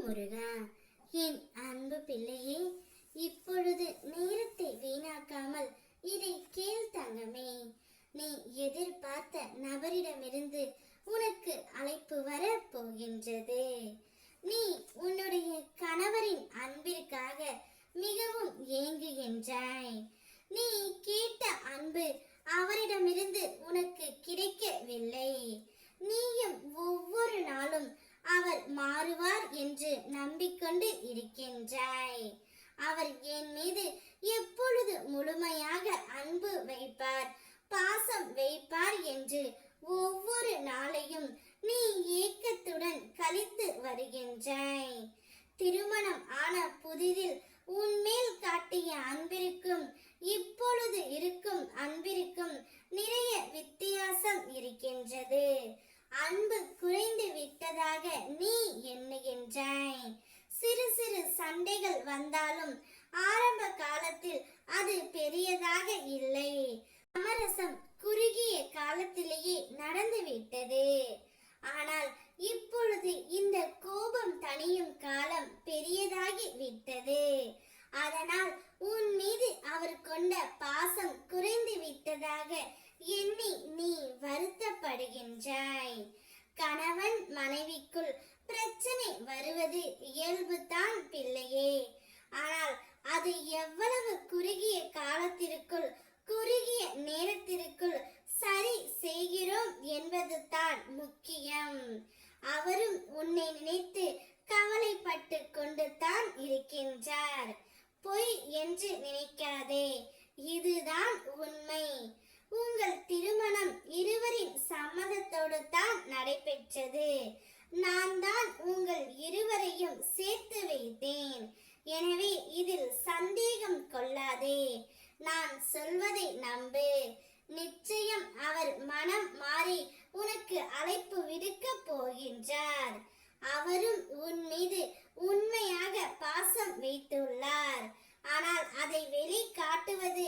முருகா. என் அன்பு பிள்ளையே, இப்பொழுது நேரத்தை வீணாக்காமல் இதை கேள் தங்கமே. நீ எதிர்பார்த்த நபரிடமிருந்து உனக்கு அழைப்பு வர போகின்றது. நீ உன்னுடைய கணவரின் அன்பிற்காக மிகவும் ஏங்குகின்றாய். நீ கேட்ட அன்பு அவரிடமிருந்து உனக்கு கிடைக்கவில்லை. நீயும் ஒவ்வொரு நாளும் அவர் மாறுவார் என்று நம்பிக்கொண்டு இருக்கின்றாய். அவர் என் மீது எப்பொழுது முழுமையாக அன்பு வைப்பார், பாசம் வைப்பார் என்று ஒவ்வொரு நாளையும் நீ ஏக்கத்துடன் கழித்து வருகின்றாய். திருமணம் ஆன புதிதில் உன்மேல் காட்டிய அன்பிற்கும் இப்பொழுது இருக்கும் அன்பிற்கும் நிறைய வித்தியாசம் இருக்கின்றது. அன்பு குறைந்து விட்டதாக நீ எண்ணுகின்றாய். சிறு சிறு சண்டைகள் வந்தாலும் ஆரம்ப காலத்தில் அது பெரியதாக இல்லை. சமரசம் குறுகிய காலத்திலேயே நடந்துவிட்டது. ஆனால் இப்பொழுது இந்த கோபம் தணியும் காலம் பெரியதாகி விட்டது. அதனால் உன் மீது அவர் கொண்ட பாசம் குறைந்து விட்டதாக எண்ணி நீ வருத்தப்படுகின்றாய். கணவன் மனைவிக்குள் பிரச்சனை வருவது இயல்புதான் பிள்ளையே. ஆனால் அது எவ்வளவு குறுகிய காலத்திற்குள், குறுகிய நேரத்திற்குள் சரி செய்கிறோம் என்பது தான் முக்கியம். அவரும் உன்னை நினைத்து கவலைப்பட்டு கொண்டு தான் இருக்கின்றார். பொய் என்று நினைக்காதே, இதுதான் உண்மை. உங்கள் திருமணம் இருவரின் சம்மதத்தோடு தான் நடைபெற்றது. நான் தான் உங்கள் இருவரையும் சேர்த்து வைத்தேன். எனவே இதில் சந்தேகம் கொள்ளாதே. நான் சொல்வதை நம்பு. நிச்சயம் அவர் மனம் மாறி உனக்கு அழைப்பு விடுக்க போகின்றார். அவரும் உன் மீது உண்மையாக பாசம் வைத்துள்ளார். ஆனால் அதை வெளிக்காட்டுவது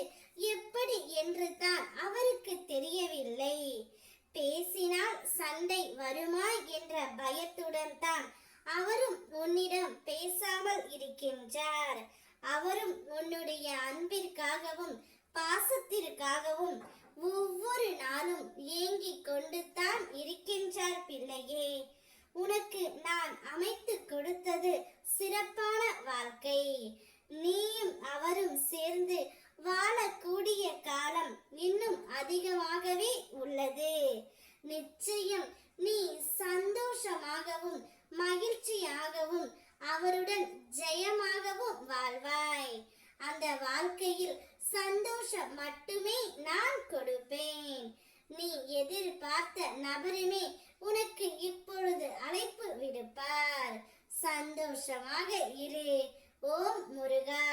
எப்படி என்று தான் அவருக்கு தெரியவில்லை. பேசினால் சண்டை வருமா என்ற பயத்துடன் தான் அவரும் உன்னிடம் பேசாமல் இருக்கின்றார். அவரும் உன்னுடைய அன்பிற்காகவும் பாசத்திற்காகவும் ஒவ்வொரு நாளும் ஏங்கிக் கொண்டு தான் இருக்கின்றார் பிள்ளையே. உனக்கு நான் அமைத்து கொடுத்தது சிறப்பான வாழ்க்கை. நீயும் அவரும் சேர்ந்து வாழக்கூடிய காலம் இன்னும் அதிகமாகவே உள்ளது. நிச்சயம் நீ சந்தோஷமாகவும் மகிழ்ச்சியாகவும் அவருடன் ஜெயமாகவும் வாழ்வாய். அந்த வாழ்க்கையில் சந்தோஷம் மட்டுமே நான் கொடுப்பேன். நீ எதிர்பார்த்த நபருமே உனக்கு இப்பொழுது அழைப்பு விடுப்பார். சந்தோஷமாக இரு. ஓம் முருகா.